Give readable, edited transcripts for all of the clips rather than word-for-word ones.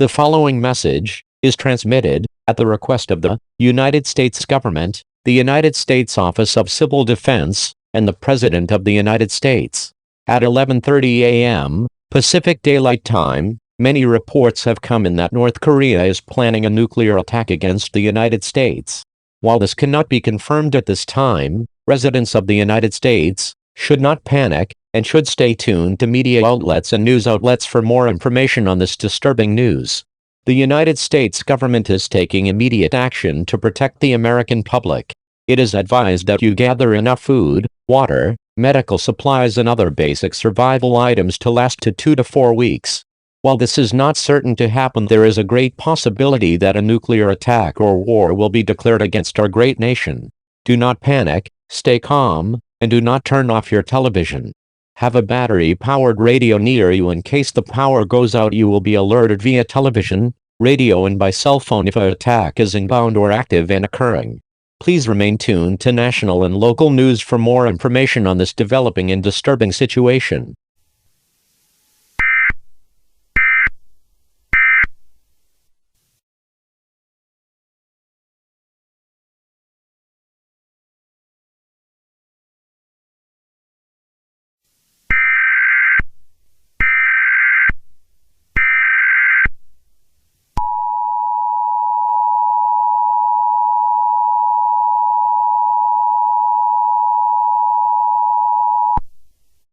The following message is transmitted at the request of the United States government, the United States Office of Civil Defense, and the President of the United States. At 11:30 a.m. Pacific Daylight Time, many reports have come in that North Korea is planning a nuclear attack against the United States. While this cannot be confirmed at this time, residents of the United States should not panic and should stay tuned to media outlets and news outlets for more information on this disturbing news. The United States government is taking immediate action to protect the American public. It is advised that you gather enough food, water, medical supplies and other basic survival items to last 2 to 4 weeks. While this is not certain to happen, there is a great possibility that a nuclear attack or war will be declared against our great nation. Do not panic, stay calm, and do not turn off your television. Have a battery-powered radio near you in case the power goes out. You will be alerted via television, radio and by cell phone if an attack is inbound or active and occurring. Please remain tuned to national and local news for more information on this developing and disturbing situation.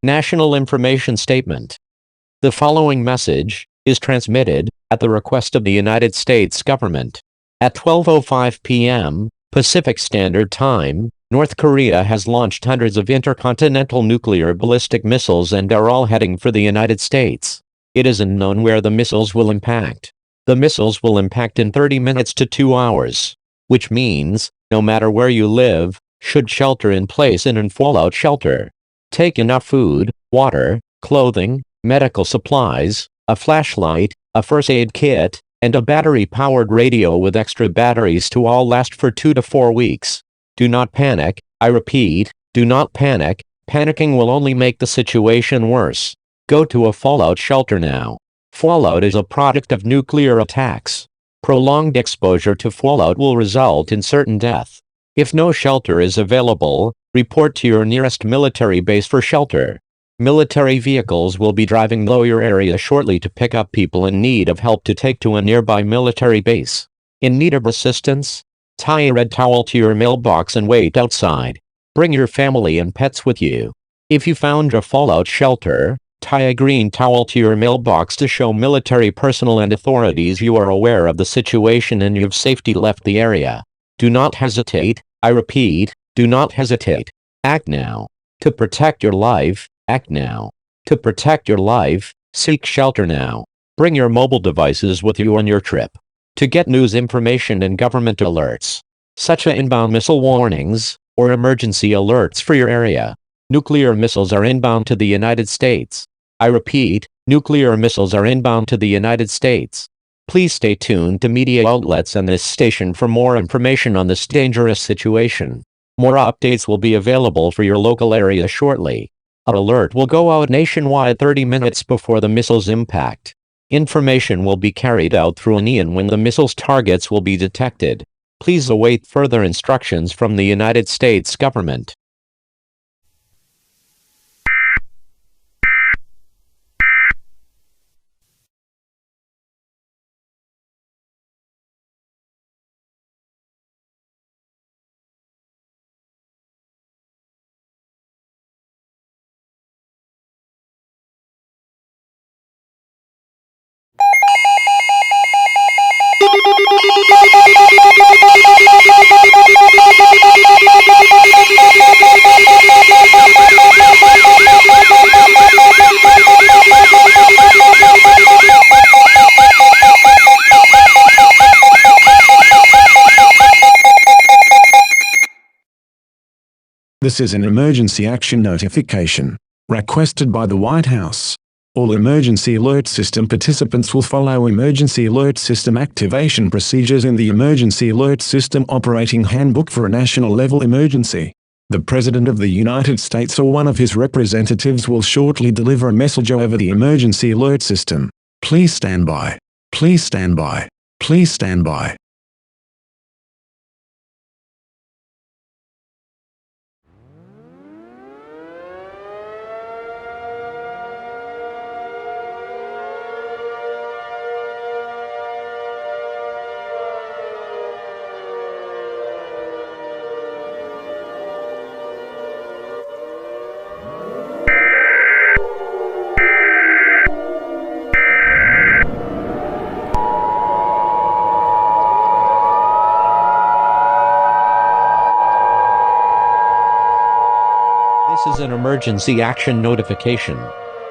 National Information Statement. The following message is transmitted at the request of the United States government. At 12:05 p.m. Pacific Standard Time, North Korea has launched hundreds of intercontinental nuclear ballistic missiles and are all heading for the United States. It isn't known where the missiles will impact. The missiles will impact in 30 minutes to 2 hours, which means, no matter where you live, should shelter in place in and fallout shelter. Take enough food, water, clothing, medical supplies, a flashlight, a first aid kit, and a battery-powered radio with extra batteries to all last for 2 to 4 weeks. Do not panic. I repeat, do not panic. Panicking will only make the situation worse. Go to a fallout shelter now. Fallout is a product of nuclear attacks. Prolonged exposure to fallout will result in certain death. If no shelter is available, report to your nearest military base for shelter. Military vehicles will be driving below your area shortly to pick up people in need of help to take to a nearby military base. In need of assistance? Tie a red towel to your mailbox and wait outside. Bring your family and pets with you. If you found a fallout shelter, tie a green towel to your mailbox to show military personnel and authorities you are aware of the situation and you've safely left the area. Do not hesitate. I repeat, do not hesitate. Act now. To protect your life, act now. To protect your life, seek shelter now. Bring your mobile devices with you on your trip. To get news information and government alerts, such as inbound missile warnings, or emergency alerts for your area. Nuclear missiles are inbound to the United States. I repeat, nuclear missiles are inbound to the United States. Please stay tuned to media outlets and this station for more information on this dangerous situation. More updates will be available for your local area shortly. An alert will go out nationwide 30 minutes before the missile's impact. Information will be carried out through an EAN when the missile's targets will be detected. Please await further instructions from the United States government. This is an emergency action notification, requested by the White House. All emergency alert system participants will follow emergency alert system activation procedures in the Emergency Alert System Operating Handbook for a national level emergency. The President of the United States or one of his representatives will shortly deliver a message over the emergency alert system. Please stand by. Please stand by. Please stand by. This is an emergency action notification.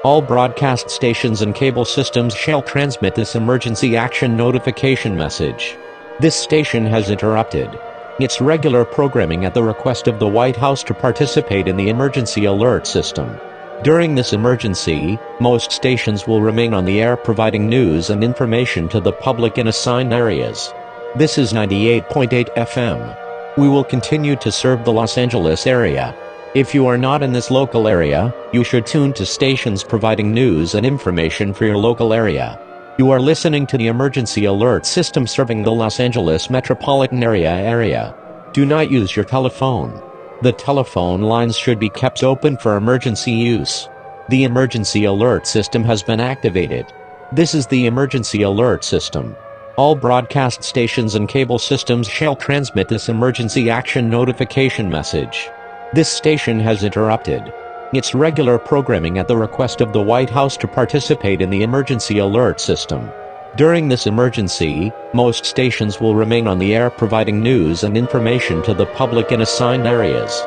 All broadcast stations and cable systems shall transmit this emergency action notification message. This station has interrupted its regular programming at the request of the White House to participate in the emergency alert system. During this emergency, most stations will remain on the air providing news and information to the public in assigned areas. This is 98.8 FM. We will continue to serve the Los Angeles area. If you are not in this local area, you should tune to stations providing news and information for your local area. You are listening to the emergency alert system serving the Los Angeles metropolitan area. Do not use your telephone. The telephone lines should be kept open for emergency use. The emergency alert system has been activated. This is the emergency alert system. All broadcast stations and cable systems shall transmit this emergency action notification message. This station has interrupted its regular programming at the request of the White House to participate in the emergency alert system. During this emergency, most stations will remain on the air providing news and information to the public in assigned areas.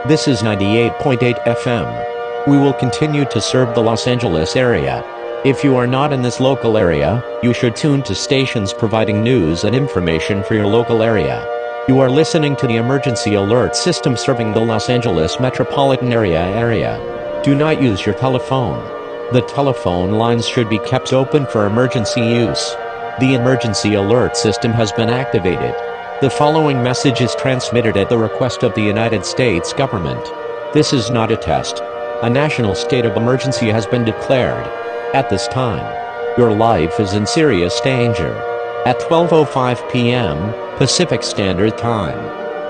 This is 98.8 FM. We will continue to serve the Los Angeles area. If you are not in this local area, you should tune to stations providing news and information for your local area. You are listening to the emergency alert system serving the Los Angeles metropolitan area. Do not use your telephone. The telephone lines should be kept open for emergency use. The emergency alert system has been activated. The following message is transmitted at the request of the United States government. This is not a test. A national state of emergency has been declared. At this time, your life is in serious danger. At 12:05 p.m. Pacific Standard Time,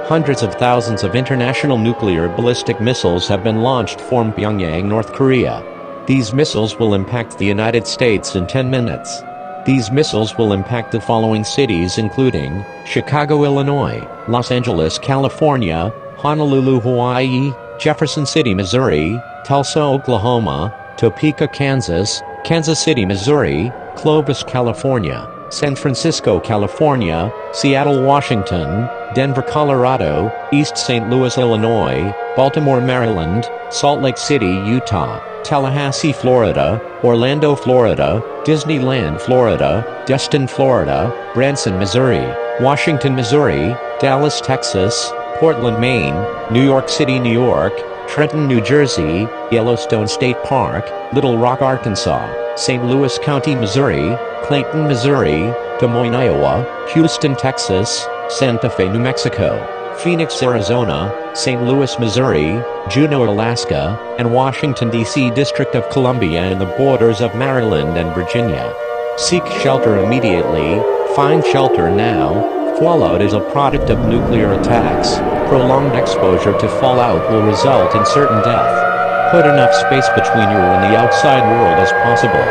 hundreds of thousands of international nuclear ballistic missiles have been launched from Pyongyang, North Korea. These missiles will impact the United States in 10 minutes. These missiles will impact the following cities including Chicago, Illinois, Los Angeles, California, Honolulu, Hawaii, Jefferson City, Missouri, Tulsa, Oklahoma, Topeka, Kansas, Kansas City, Missouri, Clovis, California, San Francisco, California, Seattle, Washington, Denver, Colorado, East St. Louis, Illinois, Baltimore, Maryland, Salt Lake City, Utah, Tallahassee, Florida, Orlando, Florida, Disneyland, Florida, Destin, Florida, Branson, Missouri, Washington, Missouri, Dallas, Texas, Portland, Maine, New York City, New York, Trenton, New Jersey, Yellowstone State Park, Little Rock, Arkansas, St. Louis County, Missouri, Clayton, Missouri, Des Moines, Iowa, Houston, Texas, Santa Fe, New Mexico, Phoenix, Arizona, St. Louis, Missouri, Juneau, Alaska, and Washington, D.C. District of Columbia and the borders of Maryland and Virginia. Seek shelter immediately. Find shelter now. Fallout is a product of nuclear attacks. Prolonged exposure to fallout will result in certain death. Put enough space between you and the outside world as possible.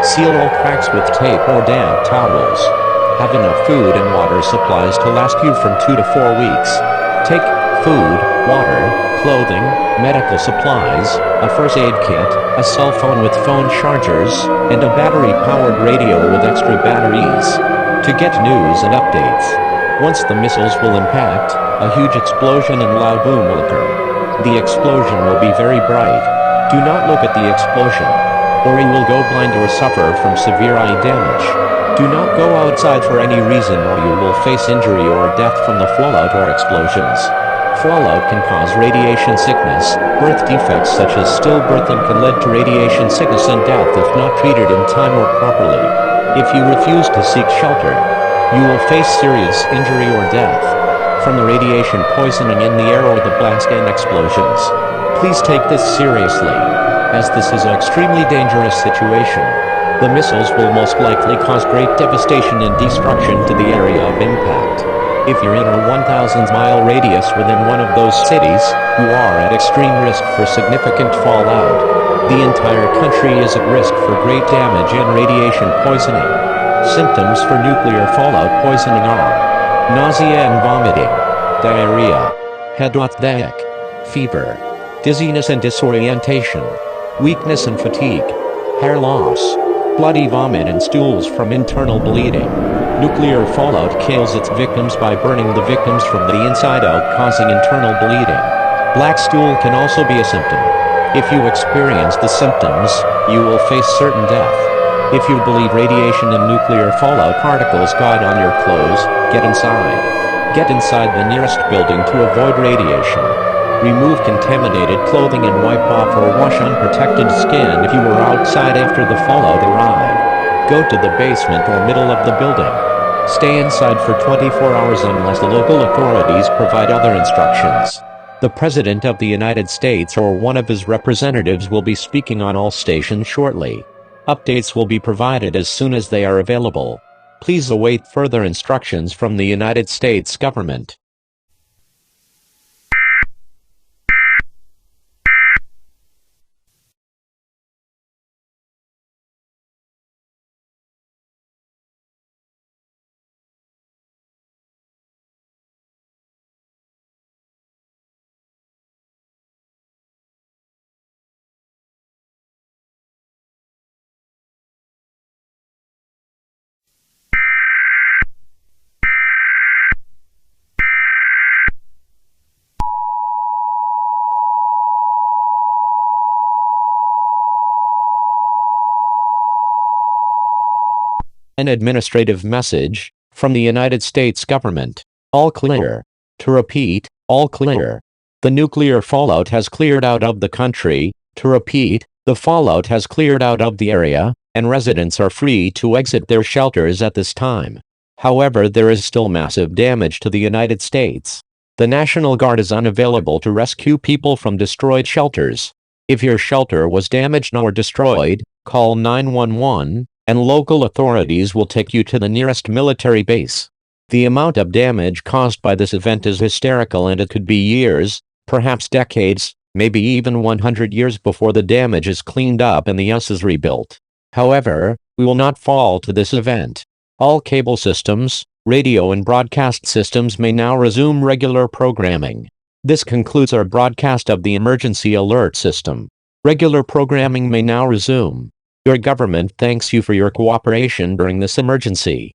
Seal all cracks with tape or damp towels. Have enough food and water supplies to last you from 2 to 4 weeks. Take food, water, clothing, medical supplies, a first aid kit, a cell phone with phone chargers, and a battery-powered radio with extra batteries to get news and updates. Once the missiles will impact, a huge explosion and loud boom will occur. The explosion will be very bright. Do not look at the explosion, or you will go blind or suffer from severe eye damage. Do not go outside for any reason or you will face injury or death from the fallout or explosions. Fallout can cause radiation sickness, birth defects such as stillbirth, and can lead to radiation sickness and death if not treated in time or properly. If you refuse to seek shelter, you will face serious injury or death from the radiation poisoning in the air or the blast and explosions. Please take this seriously, as this is an extremely dangerous situation. The missiles will most likely cause great devastation and destruction to the area of impact. If you're in a 1,000-mile radius within one of those cities, you are at extreme risk for significant fallout. The entire country is at risk for great damage and radiation poisoning. Symptoms for nuclear fallout poisoning are nausea and vomiting, diarrhea, headache, fever, dizziness and disorientation, weakness and fatigue, hair loss, bloody vomit and stools from internal bleeding. Nuclear fallout kills its victims by burning the victims from the inside out, causing internal bleeding. Black stool can also be a symptom. If you experience the symptoms, you will face certain death. If you believe radiation and nuclear fallout particles got on your clothes, get inside. Get inside the nearest building to avoid radiation. Remove contaminated clothing and wipe off or wash unprotected skin if you were outside after the fallout arrived. Go to the basement or middle of the building. Stay inside for 24 hours unless the local authorities provide other instructions. The President of the United States or one of his representatives will be speaking on all stations shortly. Updates will be provided as soon as they are available. Please await further instructions from the United States government. An administrative message from the United States government. All clear. To repeat, all clear. The nuclear fallout has cleared out of the country. To repeat, the fallout has cleared out of the area, and residents are free to exit their shelters at this time. However, there is still massive damage to the United States. The National Guard is unavailable to rescue people from destroyed shelters. If your shelter was damaged or destroyed, call 911. And local authorities will take you to the nearest military base. The amount of damage caused by this event is hysterical, and it could be years, perhaps decades, maybe even 100 years before the damage is cleaned up and the U.S. is rebuilt. However, we will not fall to this event. All cable systems, radio and broadcast systems may now resume regular programming. This concludes our broadcast of the emergency alert system. Regular programming may now resume. Your government thanks you for your cooperation during this emergency.